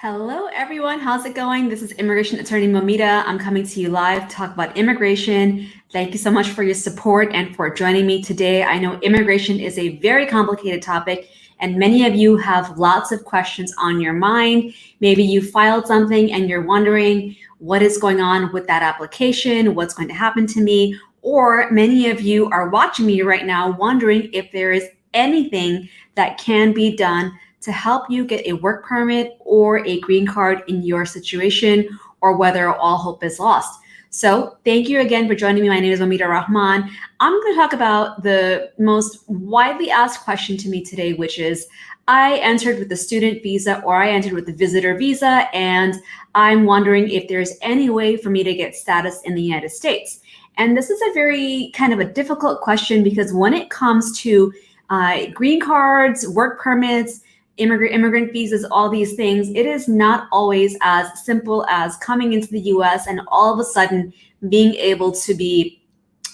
Hello, everyone. How's it going? This is Immigration Attorney Moumita. I'm coming to you live to talk about immigration. Thank you so much for your support and for joining me today. I know immigration is a very complicated topic, and many of you have lots of questions on your mind. Maybe you filed something and you're wondering what is going on with that application, what's going to happen to me, or many of you are watching me right now wondering if there is anything that can be done to help you get a work permit or a green card in your situation, or whether all hope is lost. So thank you again for joining me. My name is Moumita Rahman. I'm going to talk about the most widely asked question to me today, which is, I entered with the student visa or I entered with the visitor visa, and I'm wondering if there's any way for me to get status in the United States. And this is a very kind of a difficult question, because when it comes to green cards, work permits, immigrant visas, all these things, it is not always as simple as coming into the US and all of a sudden being able to be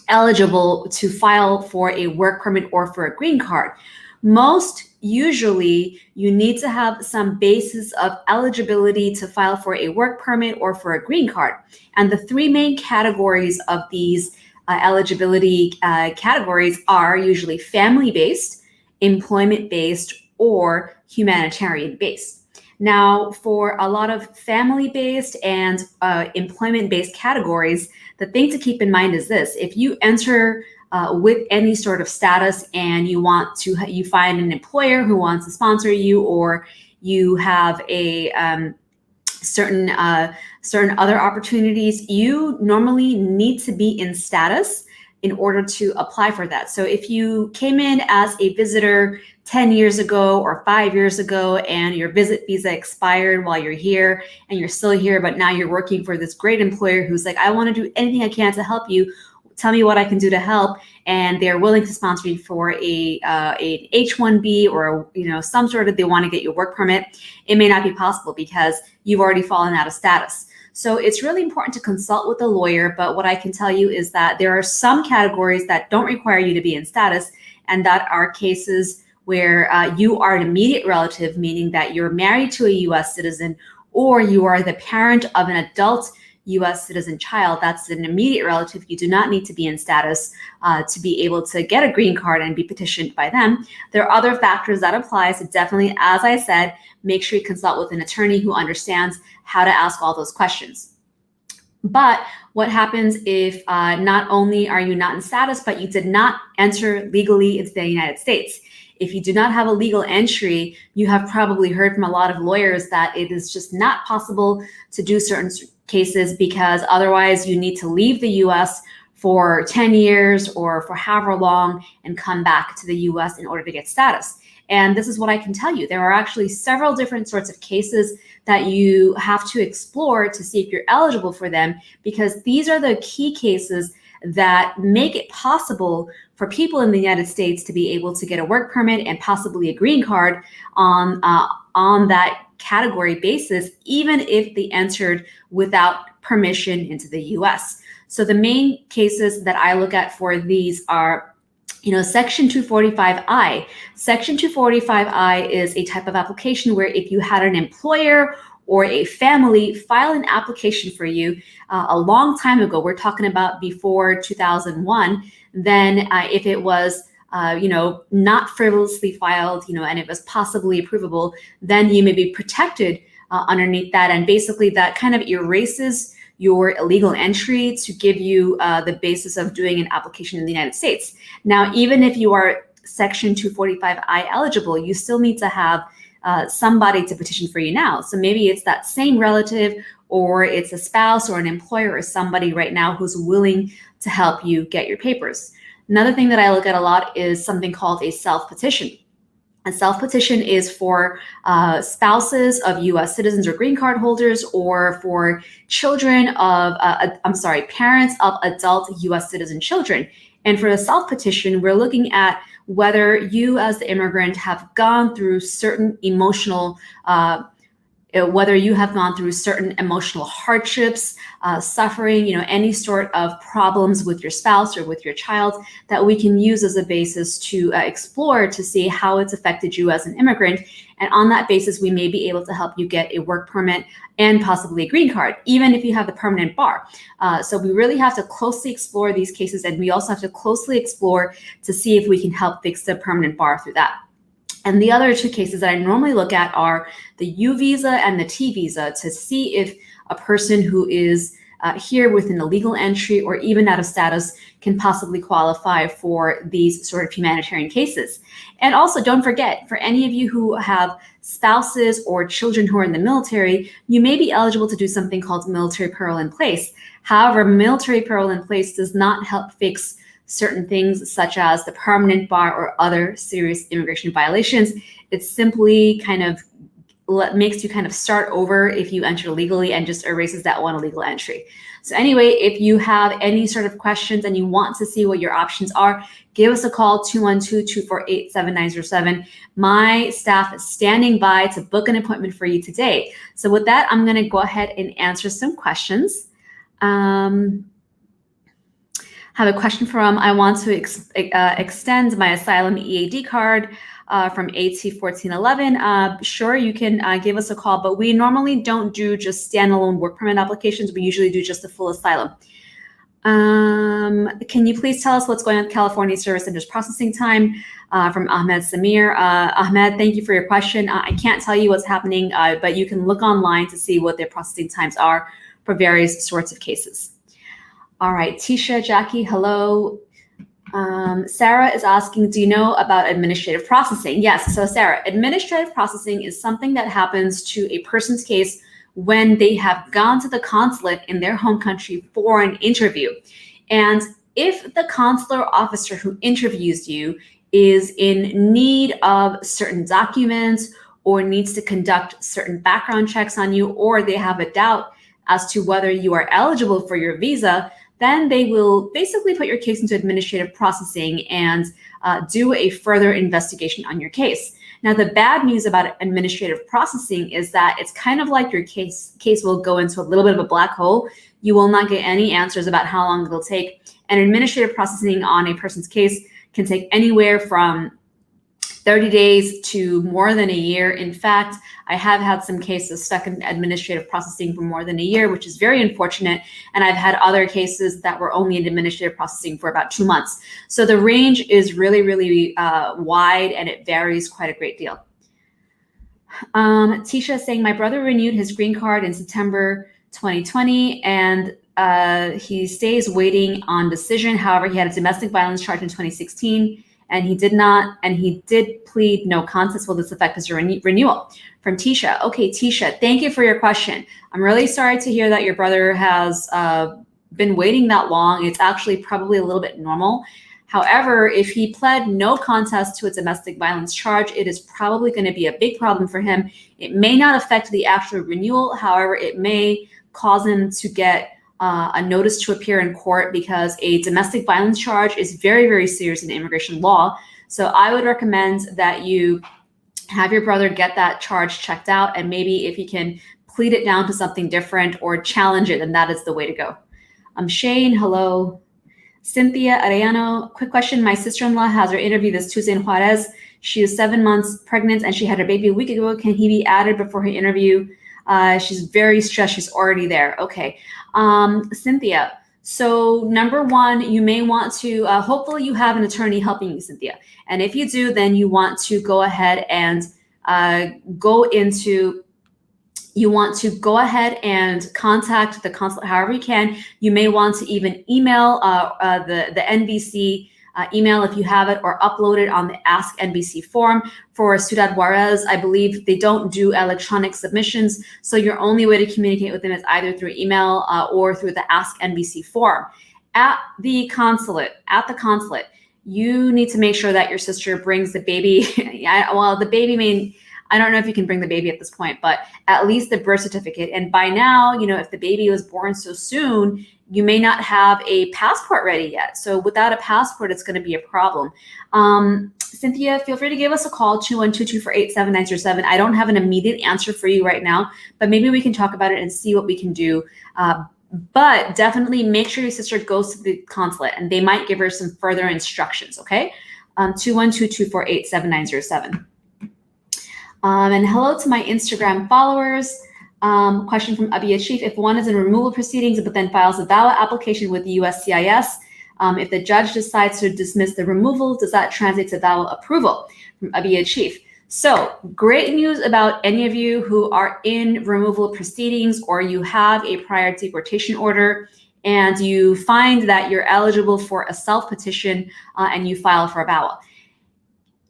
eligible to file for a work permit or for a green card. Most usually, you need to have some basis of eligibility to file for a work permit or for a green card. And the three main categories of these eligibility categories are usually family-based, employment-based, or humanitarian-based. Now, for a lot of family-based and employment-based categories, the thing to keep in mind is this: if you enter with any sort of status and you find an employer who wants to sponsor you, or you have a certain other opportunities, you normally need to be in status in order to apply for that. So if you came in as a visitor 10 years ago or 5 years ago, and your visit visa expired while you're here and you're still here, but now you're working for this great employer who's like, I want to do anything I can to help you. Tell me what I can do to help. And they're willing to sponsor you for an H-1B or some sort of, they want to get your work permit. It may not be possible because you've already fallen out of status. So it's really important to consult with a lawyer. But what I can tell you is that there are some categories that don't require you to be in status, and that are cases where you are an immediate relative, meaning that you're married to a U.S. citizen, or you are the parent of an adult U.S. citizen child. That's an immediate relative. You do not need to be in status to be able to get a green card and be petitioned by them. There are other factors that apply. So definitely, as I said, make sure you consult with an attorney who understands how to ask all those questions. But what happens if not only are you not in status, but you did not enter legally into the United States? If you do not have a legal entry, you have probably heard from a lot of lawyers that it is just not possible to do certain cases, because otherwise you need to leave the US for 10 years or for however long and come back to the US in order to get status. And this is what I can tell you. There are actually several different sorts of cases that you have to explore to see if you're eligible for them, because these are the key cases that make it possible for people in the United States to be able to get a work permit and possibly a green card on that category basis, even if they entered without permission into the US. So the main cases that I look at for these are Section 245I. Section 245I is a type of application where if you had an employer or a family file an application for you a long time ago, we're talking about before 2001, then if it was not frivolously filed, and it was possibly approvable, then you may be protected underneath that. And basically that kind of erases your illegal entry to give you the basis of doing an application in the United States. Now, even if you are Section 245I eligible, you still need to have somebody to petition for you now. So maybe it's that same relative, or it's a spouse or an employer or somebody right now who's willing to help you get your papers. Another thing that I look at a lot is something called a self-petition. A self-petition is for spouses of U.S. citizens or green card holders, or for children of, parents of adult U.S. citizen children. And for the self-petition, we're looking at whether you as the immigrant have gone through certain emotional whether you have gone through certain emotional hardships, suffering, any sort of problems with your spouse or with your child that we can use as a basis to explore to see how it's affected you as an immigrant. And on that basis, we may be able to help you get a work permit and possibly a green card, even if you have the permanent bar. So we really have to closely explore these cases, and we also have to closely explore to see if we can help fix the permanent bar through that. And the other two cases that I normally look at are the U visa and the T visa to see if a person who is here with an illegal entry or even out of status can possibly qualify for these sort of humanitarian cases. And also, don't forget, for any of you who have spouses or children who are in the military, you may be eligible to do something called military parole in place. However, military parole in place does not help fix certain things such as the permanent bar or other serious immigration violations. It simply kind of makes you kind of start over if you enter legally and just erases that one illegal entry. So anyway, if you have any sort of questions and you want to see what your options are, give us a call, 212-248-7907. My staff is standing by to book an appointment for you today. So with that, I'm going to go ahead and answer some questions. Have a question from, I want to extend my asylum EAD card from AT1411. Sure, you can give us a call, but we normally don't do just standalone work permit applications. We usually do just the full asylum. Can you please tell us what's going on with California Service Centers processing time? From Ahmed Samir. Ahmed, thank you for your question. I can't tell you what's happening, but you can look online to see what their processing times are for various sorts of cases. All right, Tisha, Jackie, hello. Sarah is asking, do you know about administrative processing? Yes, so Sarah, administrative processing is something that happens to a person's case when they have gone to the consulate in their home country for an interview. And if the consular officer who interviews you is in need of certain documents or needs to conduct certain background checks on you, or they have a doubt as to whether you are eligible for your visa, then they will basically put your case into administrative processing and do a further investigation on your case. Now, the bad news about administrative processing is that it's kind of like your case will go into a little bit of a black hole. You will not get any answers about how long it'll take. And administrative processing on a person's case can take anywhere from 30 days to more than a year. In fact, I have had some cases stuck in administrative processing for more than a year, which is very unfortunate. And I've had other cases that were only in administrative processing for about 2 months. So the range is really, really wide, and it varies quite a great deal. Tisha is saying, my brother renewed his green card in September 2020, and he stays waiting on decision. However, he had a domestic violence charge in 2016. And he did plead no contest. Will this affect his renewal? From Tisha. Okay, Tisha, thank you for your question. I'm really sorry to hear that your brother has been waiting that long. It's actually probably a little bit normal. However, if he pled no contest to a domestic violence charge, it is probably going to be a big problem for him. It may not affect the actual renewal. However, it may cause him to get a notice to appear in court, because a domestic violence charge is very, very serious in immigration law. So I would recommend that you have your brother get that charge checked out, and maybe if he can plead it down to something different or challenge it, then that is the way to go. Shane, hello. Cynthia Arellano, quick question. My sister-in-law has her interview this Tuesday in Juarez. She is 7 months pregnant and she had her baby a week ago. Can he be added before her interview? She's very stressed. She's already there. Okay. Cynthia, so number one, you may want to, hopefully you have an attorney helping you, Cynthia. And if you do, then you want to go ahead and contact the consulate however you can. You may want to even email the NBC email if you have it, or upload it on the Ask NBC form. For Ciudad Juarez, I believe they don't do electronic submissions, so your only way to communicate with them is either through email or through the Ask NBC form. At the consulate, you need to make sure that your sister brings the baby. Well, the baby may, I don't know if you can bring the baby at this point, but at least the birth certificate. And by now, you know, if the baby was born so soon, you may not have a passport ready yet. So without a passport, it's going to be a problem. Cynthia, feel free to give us a call, 212-248-7907. I don't have an immediate answer for you right now, but maybe we can talk about it and see what we can do. But definitely make sure your sister goes to the consulate and they might give her some further instructions, okay? 212-248-7907. And hello to my Instagram followers. Question from Abia Chief. If one is in removal proceedings but then files a VAWA application with the USCIS, if the judge decides to dismiss the removal, does that translate to VAWA approval? From Abia Chief. So great news about any of you who are in removal proceedings or you have a prior deportation order and you find that you're eligible for a self-petition and you file for a VAWA.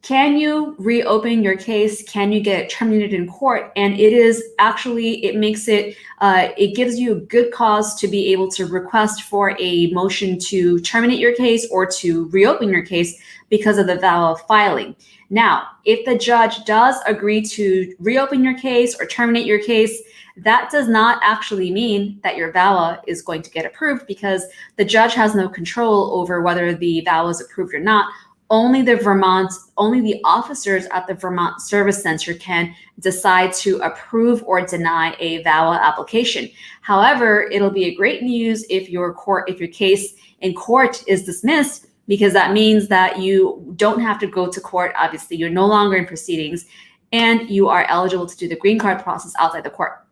Can you reopen your case? Can you get it terminated in court? And it is actually, it makes it, it gives you a good cause to be able to request for a motion to terminate your case or to reopen your case because of the VAWA filing. Now, if the judge does agree to reopen your case or terminate your case, that does not actually mean that your VAWA is going to get approved because the judge has no control over whether the VAWA is approved or not. Only the officers at the Vermont Service Center can decide to approve or deny a VAWA application. However, it'll be a great news if your case in court is dismissed, because that means that you don't have to go to court. Obviously, you're no longer in proceedings and you are eligible to do the green card process outside the court.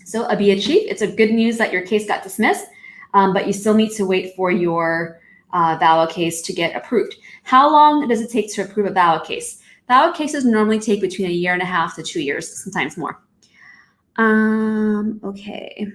So Abia Chief, it's a good news that your case got dismissed, but you still need to wait for your VAWA case to get approved. How long does it take to approve a VAWA case? VAWA cases normally take between 1.5 years to 2 years, sometimes more. Okay.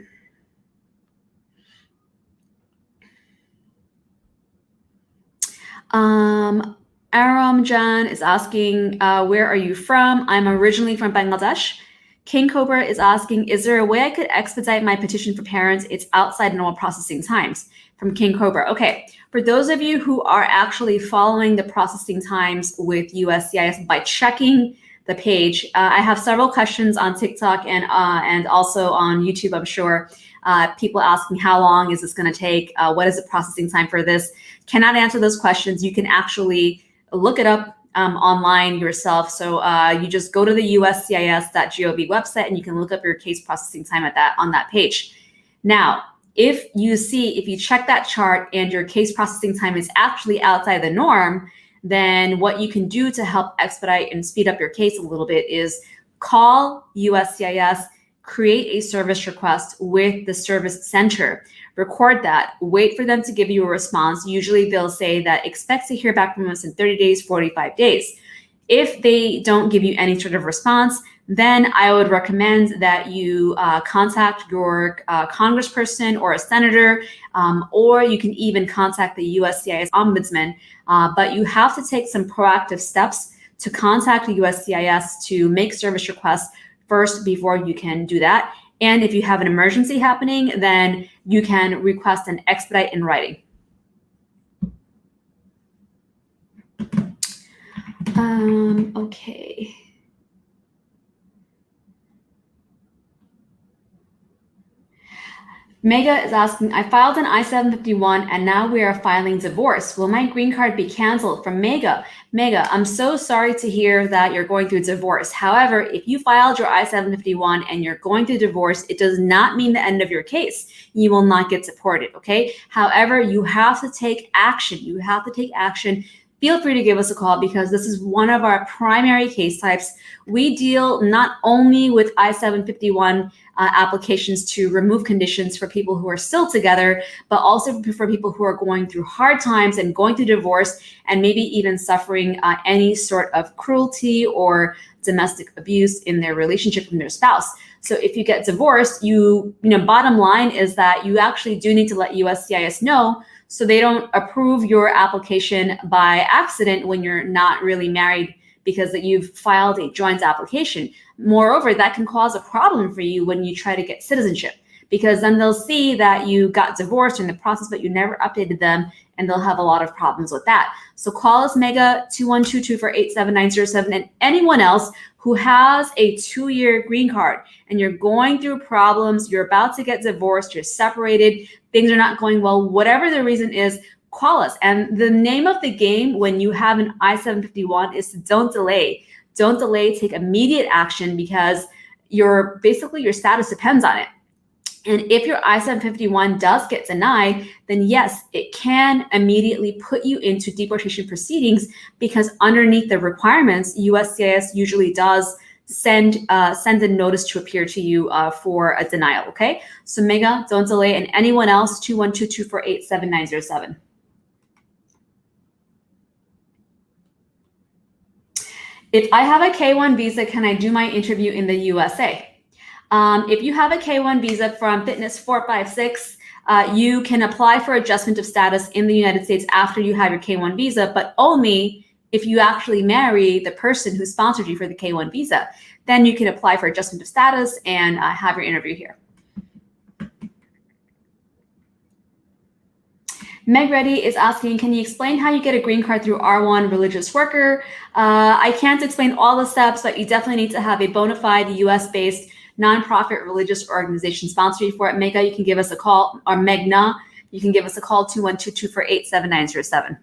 Aram Jan is asking, where are you from? I'm originally from Bangladesh. King Cobra is asking, is there a way I could expedite my petition for parents? It's outside normal processing times. From King Cobra. Okay, for those of you who are actually following the processing times with USCIS by checking the page, I have several questions on TikTok and also on YouTube, I'm sure. People asking how long is this going to take? What is the processing time for this? Cannot answer those questions. You can actually look it up online yourself. So you just go to the uscis.gov website and you can look up your case processing time on that page. Now, if you check that chart and your case processing time is actually outside the norm, then what you can do to help expedite and speed up your case a little bit is call USCIS, create a service request with the service center, record that, wait for them to give you a response. Usually they'll say that expect to hear back from us in 30 days, 45 days. If they don't give you any sort of response, then I would recommend that you contact your congressperson or a senator, or you can even contact the USCIS ombudsman. But you have to take some proactive steps to contact the USCIS to make service requests first before you can do that. And if you have an emergency happening, then you can request an expedite in writing. Okay. Mega is asking, I filed an I-751 and now we are filing divorce. Will my green card be canceled? From Mega. Mega, I'm so sorry to hear that you're going through divorce. However, if you filed your I-751 and you're going through divorce, it does not mean the end of your case. You will not get supported, okay? However, you have to take action. You have to take action. Feel free to give us a call because this is one of our primary case types. We deal not only with I-751 applications to remove conditions for people who are still together, but also for people who are going through hard times and going through divorce and maybe even suffering any sort of cruelty or domestic abuse in their relationship from their spouse. So if you get divorced, bottom line is that you actually do need to let USCIS know so they don't approve your application by accident when you're not really married because that you've filed a joint application. Moreover, that can cause a problem for you when you try to get citizenship, because then they'll see that you got divorced in the process, but you never updated them, and they'll have a lot of problems with that. So call us, Mega, 212-248-7907, and anyone else who who has a 2-year green card and you're going through problems, you're about to get divorced, you're separated, things are not going well, whatever the reason is, call us. And the name of the game when you have an I-751 is to don't delay. Don't delay, take immediate action, because your status depends on it. And if your I-751 does get denied, then yes, it can immediately put you into deportation proceedings, because underneath the requirements, USCIS usually does send a notice to appear to you for a denial, okay? So Mega, don't delay, and anyone else, 212-248-7907. If I have a K-1 visa, can I do my interview in the USA? If you have a K-1 visa from Fitness 456, you can apply for adjustment of status in the United States after you have your K-1 visa, but only if you actually marry the person who sponsored you for the K-1 visa. Then you can apply for adjustment of status and have your interview here. Meg Reddy is asking, can you explain how you get a green card through R1 religious worker? I can't explain all the steps, but you definitely need to have a bona fide US-based nonprofit religious organization sponsor you for it. Mega, you can give us a call, or Megna, you can give us a call, 212-248-7907.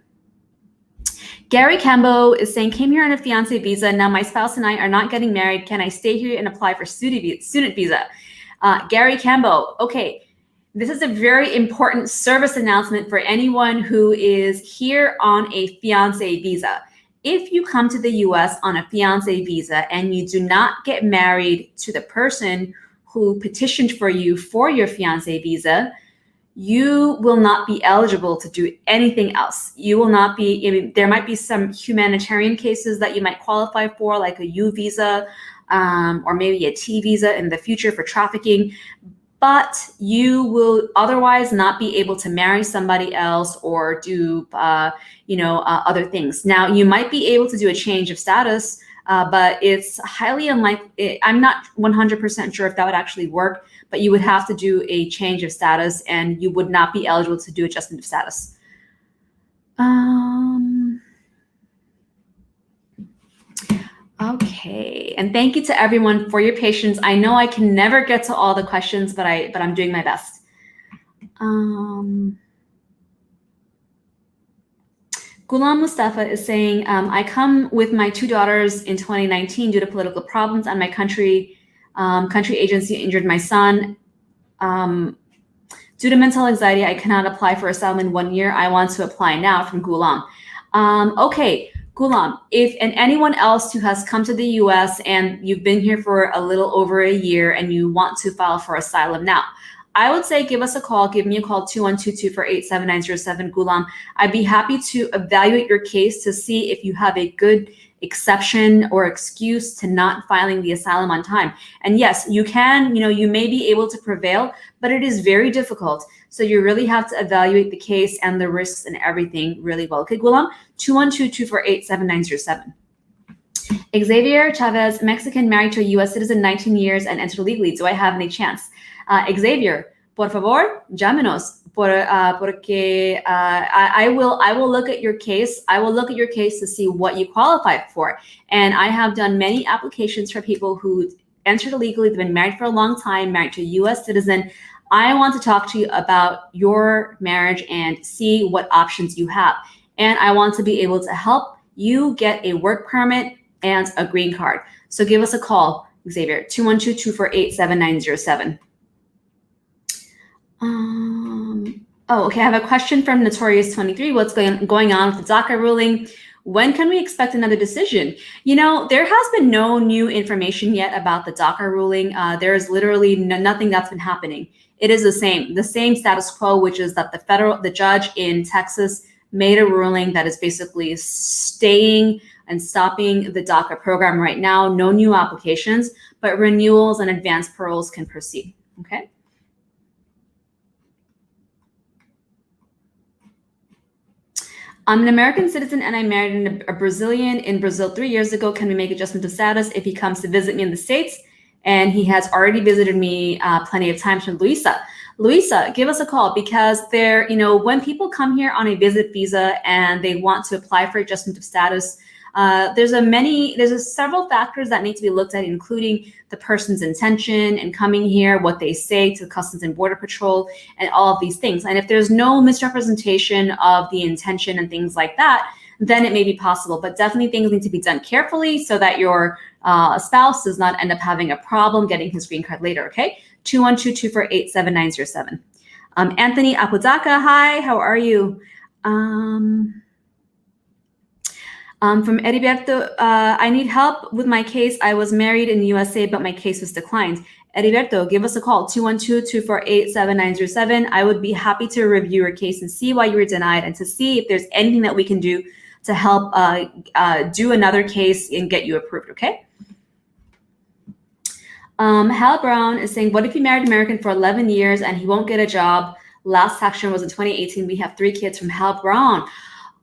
Gary Cambo is saying, came here on a fiancé visa. Now my spouse and I are not getting married. Can I stay here and apply for student visa? Gary Cambo, okay. This is a very important service announcement for anyone who is here on a fiancé visa. If you come to the US on a fiancé visa and you do not get married to the person who petitioned for you for your fiancé visa, you will not be eligible to do anything else. You will not be, I mean, there might be some humanitarian cases that you might qualify for, like a U visa or maybe a T visa in the future for trafficking. But you will otherwise not be able to marry somebody else or do, other things. Now, you might be able to do a change of status, but it's highly unlikely. I'm not 100% sure if that would actually work, but you would have to do a change of status and you would not be eligible to do adjustment of status. Okay, and thank you to everyone for your patience. I know I can never get to all the questions, but I'm doing my best. Ghulam Mustafa is saying, I come with my 2 daughters in 2019 due to political problems, and my country agency injured my son. Due to mental anxiety, I cannot apply for asylum in 1 year. I want to apply now, from Ghulam. Okay. Ghulam, and anyone else who has come to the US and you've been here for a little over a year and you want to file for asylum now, I would say give us a call. Give me a call, 212-248-7907, Ghulam. I'd be happy to evaluate your case to see if you have a good exception or excuse to not filing the asylum on time. And yes, you can, you may be able to prevail, but it is very difficult. So you really have to evaluate the case and the risks and everything really well. Okay, Ghulam, 212-248-7907. Xavier Chavez, Mexican, married to a U.S. citizen, 19 years, and entered legally. Do I have any chance? Xavier, por favor, llámenos, porque I will look at your case. I will look at your case to see what you qualify for. And I have done many applications for people who entered illegally. They've been married for a long time, married to a U.S. citizen. I want to talk to you about your marriage and see what options you have. And I want to be able to help you get a work permit and a green card. So give us a call, Xavier, 212-248-7907. Okay, I have a question from Notorious23. What's going on with the DACA ruling? When can we expect another decision? There has been no new information yet about the DACA ruling. There is literally nothing that's been happening. It is the same status quo, which is that the judge in Texas made a ruling that is basically staying and stopping the DACA program right now. No new applications, but renewals and advanced paroles can proceed. Okay. I'm an American citizen and I married a Brazilian in Brazil 3 years ago. Can we make adjustment of status if he comes to visit me in the States? And he has already visited me plenty of times. From Luisa. Luisa, give us a call, because when people come here on a visit visa and they want to apply for adjustment of status, There's several factors that need to be looked at, including the person's intention in coming here, what they say to Customs and Border Patrol, and all of these things. And if there's no misrepresentation of the intention and things like that, then it may be possible. But definitely things need to be done carefully so that your spouse does not end up having a problem getting his green card later, okay? 212-248-7907. Anthony Apodaka, hi, how are you? From Heriberto, I need help with my case. I was married in the USA, but my case was declined. Heriberto, give us a call, 212-248-7907. I would be happy to review your case and see why you were denied and to see if there's anything that we can do to help do another case and get you approved, okay? Hal Brown is saying, what if you married an American for 11 years and he won't get a job? Last tax return was in 2018. We have 3 kids from Hal Brown.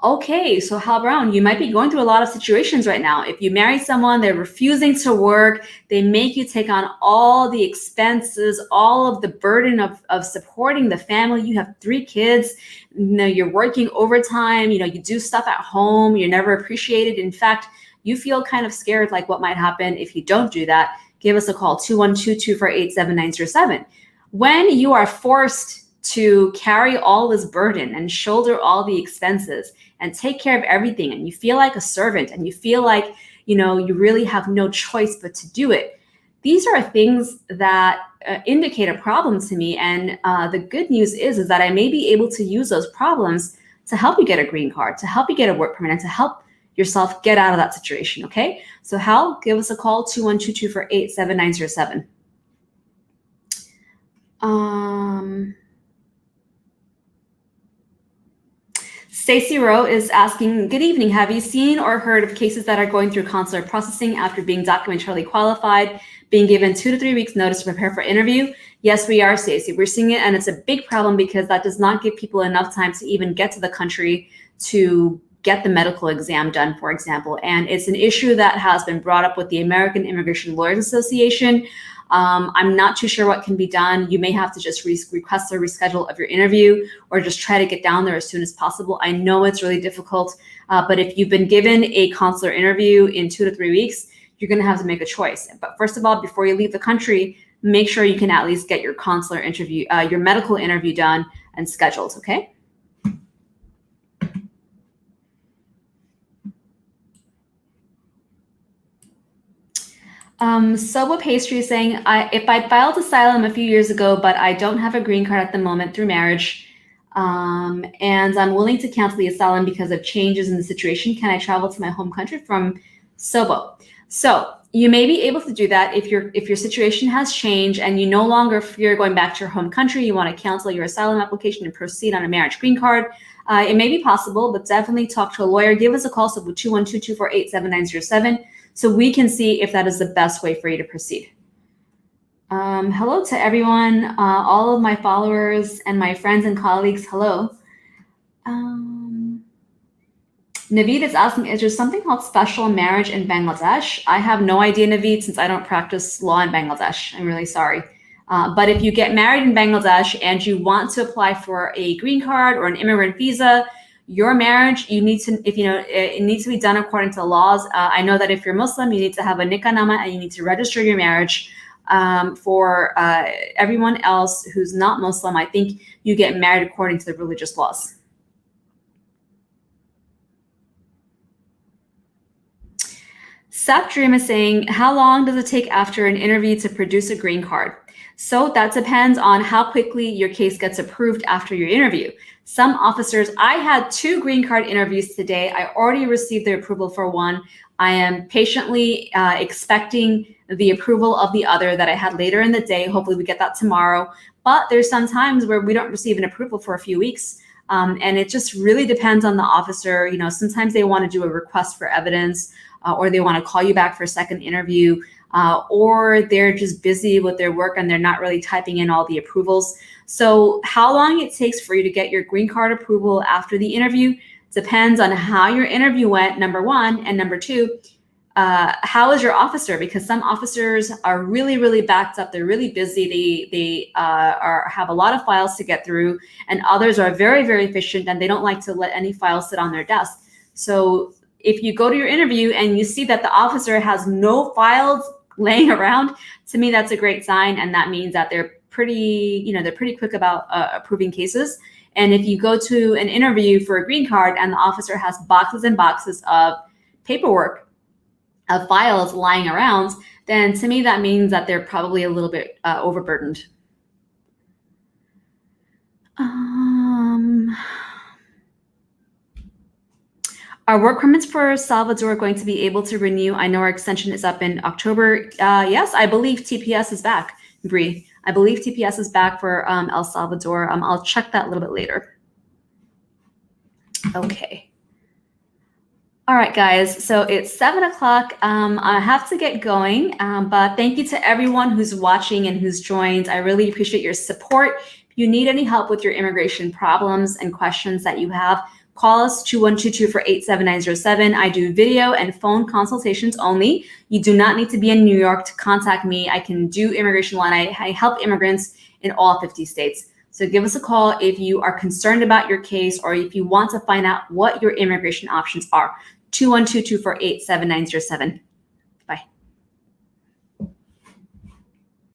Okay, so Hal Brown, you might be going through a lot of situations right now. If you marry someone, they're refusing to work, they make you take on all the expenses, all of the burden of supporting the family. You have 3 kids, you're working overtime, you do stuff at home, you're never appreciated. In fact, you feel kind of scared like what might happen if you don't do that. Give us a call, 212-248-7907. When you are forced to carry all this burden and shoulder all the expenses and take care of everything, and you feel like a servant, and you feel like, you really have no choice but to do it. These are things that indicate a problem to me. And the good news is that I may be able to use those problems to help you get a green card, to help you get a work permit, and to help yourself get out of that situation, okay? So Hal, give us a call, 212-248-7907. Stacey Rowe is asking, good evening. Have you seen or heard of cases that are going through consular processing after being documentarily qualified, being given 2 to 3 weeks notice to prepare for interview? Yes, we are, Stacey. We're seeing it, and it's a big problem because that does not give people enough time to even get to the country to get the medical exam done, for example. And it's an issue that has been brought up with the American Immigration Lawyers Association. I'm not too sure what can be done. You may have to just request a reschedule of your interview or just try to get down there as soon as possible. I know it's really difficult, but if you've been given a consular interview in 2 to 3 weeks, you're gonna have to make a choice. But first of all, before you leave the country, make sure you can at least get your consular interview, your medical interview done and scheduled, okay? Soba Pastry is saying, if I filed asylum a few years ago, but I don't have a green card at the moment through marriage, and I'm willing to cancel the asylum because of changes in the situation, can I travel to my home country? From Sobo. So you may be able to do that if your situation has changed and you no longer fear going back to your home country, you want to cancel your asylum application and proceed on a marriage green card. It may be possible, but definitely talk to a lawyer. Give us a call, so 212-248-7907. So we can see if that is the best way for you to proceed. Hello to everyone, all of my followers and my friends and colleagues, hello. Naveed is asking, is there something called special marriage in Bangladesh? I have no idea, Naveed, since I don't practice law in Bangladesh. I'm really sorry. But if you get married in Bangladesh and you want to apply for a green card or an immigrant visa, your marriage, it needs to be done according to the laws. I know that if you're Muslim, you need to have a nikah-nama and you need to register your marriage. For everyone else who's not Muslim, I think you get married according to the religious laws. Sap Dream is saying, how long does it take after an interview to produce a green card? So that depends on how quickly your case gets approved after your interview. Some officers, I had 2 green card interviews today. I already received the approval for one. I am patiently expecting the approval of the other that I had later in the day. Hopefully we get that tomorrow. But there's some times where we don't receive an approval for a few weeks. And it just really depends on the officer. Sometimes they want to do a request for evidence, or they want to call you back for a second interview, or they're just busy with their work and they're not really typing in all the approvals. So how long it takes for you to get your green card approval after the interview depends on how your interview went, number one, and number two, how is your officer? Because some officers are really, really backed up. They're really busy. They have a lot of files to get through, and others are very, very efficient and they don't like to let any files sit on their desk. So if you go to your interview and you see that the officer has no files laying around, to me, that's a great sign. And that means that they're pretty quick about approving cases. And if you go to an interview for a green card and the officer has boxes and boxes of paperwork, of files lying around, then to me, that means that they're probably a little bit overburdened. Are work permits for Salvador going to be able to renew? I know our extension is up in October. Yes, I believe TPS is back, Bree. I believe TPS is back for El Salvador. I'll check that a little bit later. Okay. All right, guys, so it's 7 o'clock. I have to get going, but thank you to everyone who's watching and who's joined. I really appreciate your support. If you need any help with your immigration problems and questions that you have, call us 2122-487-907. I do video and phone consultations only. You do not need to be in New York to contact me. I can do immigration law, and I help immigrants in all 50 states. So give us a call if you are concerned about your case or if you want to find out what your immigration options are. 2122-487-907.